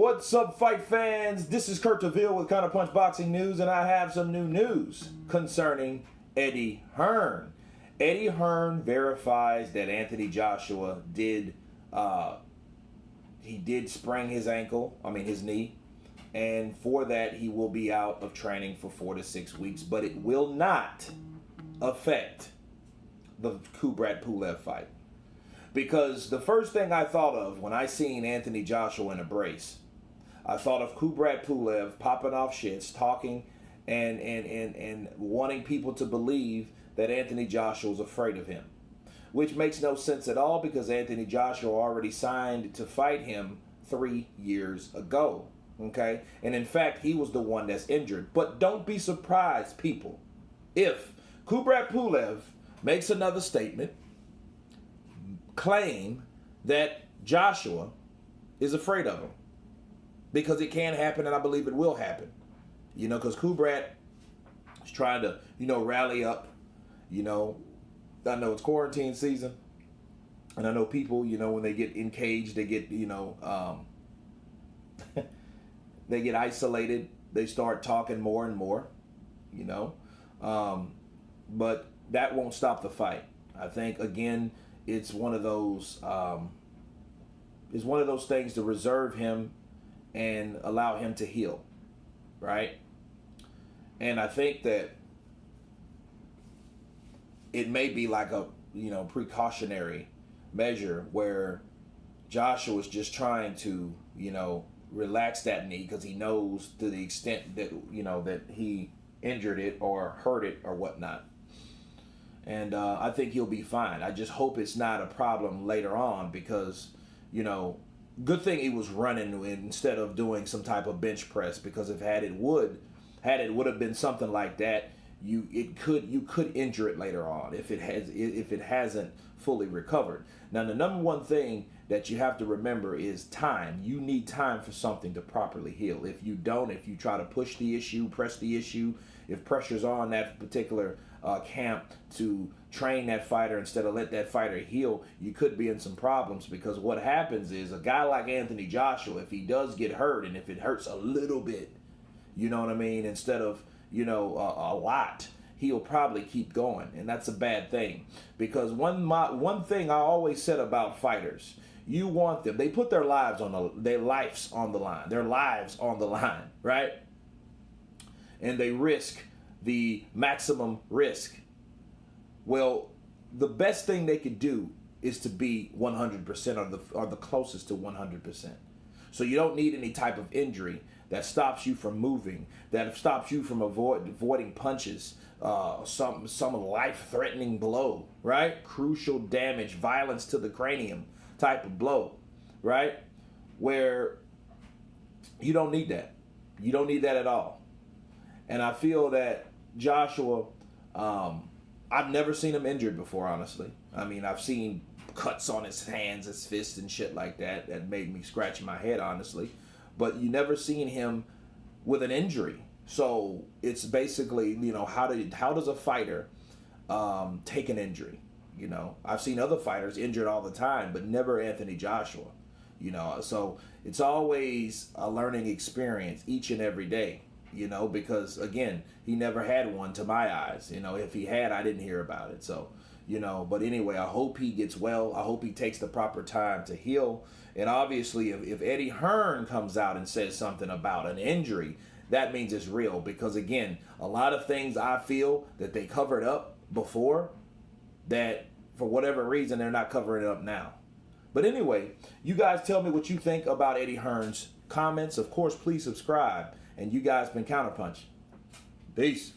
What's up, fight fans? This is Kurt DeVille with Counterpunch Boxing News, and I have some new news concerning Eddie Hearn. Eddie Hearn verifies that Anthony Joshua did sprain his knee, and for that he will be out of training for 4 to 6 weeks, but it will not affect the Kubrat Pulev fight. Because the first thing I thought of when I seen Anthony Joshua in a brace, I thought of Kubrat Pulev popping off shits, talking and wanting people to believe that Anthony Joshua was afraid of him. Which makes no sense at all, because Anthony Joshua already signed to fight him 3 years ago. Okay? And in fact, he was the one that's injured. But don't be surprised, people, if Kubrat Pulev makes another statement, claim that Joshua is afraid of him. Because it can happen, and I believe it will happen. Because Kubrat is trying to, rally up. I know it's quarantine season. And I know people, when they get encaged, they get, they get isolated. They start talking more and more, But that won't stop the fight. I think, again, it's one of those things to reserve him and allow him to heal, right? And I think that it may be like a precautionary measure where Joshua is just trying to relax that knee, because he knows to the extent that that he injured it or hurt it or whatnot. And I think he'll be fine. I just hope it's not a problem later on, because, good thing he was running instead of doing some type of bench press, because if it would have been something like that, you could injure it later on if it hasn't fully recovered. Now, the number one thing that you have to remember is time. You need time for something to properly heal. If you try to press the issue, if pressure's on that particular camp to train that fighter instead of let that fighter heal, you could be in some problems. Because what happens is, a guy like Anthony Joshua, if he does get hurt, and if it hurts a little bit, instead of a lot, he'll probably keep going, and that's a bad thing. Because one thing I always said about fighters, you want them, they put their lives on the line, right? And they risk the maximum risk. Well, the best thing they could do is to be 100% or the closest to 100%. So you don't need any type of injury that stops you from moving, that stops you from avoiding punches, some life-threatening blow, right? Crucial damage, violence to the cranium type of blow, right? Where you don't need that. You don't need that at all. And I feel that Joshua, I've never seen him injured before, honestly. I mean, I've seen cuts on his hands, his fists, and shit like that. That made me scratch my head, honestly. But you never seen him with an injury. So it's basically, how does a fighter take an injury? I've seen other fighters injured all the time, but never Anthony Joshua. So it's always a learning experience each and every day. Because again, he never had one to my eyes. If he had, I didn't hear about it. So, but anyway, I hope he gets well. I hope he takes the proper time to heal. And obviously, if Eddie Hearn comes out and says something about an injury, that means it's real. Because again, a lot of things I feel that they covered up before, that for whatever reason, they're not covering it up now. But anyway, you guys tell me what you think about Eddie Hearn's comments. Of course, please subscribe. And you guys been Counterpunch. Peace.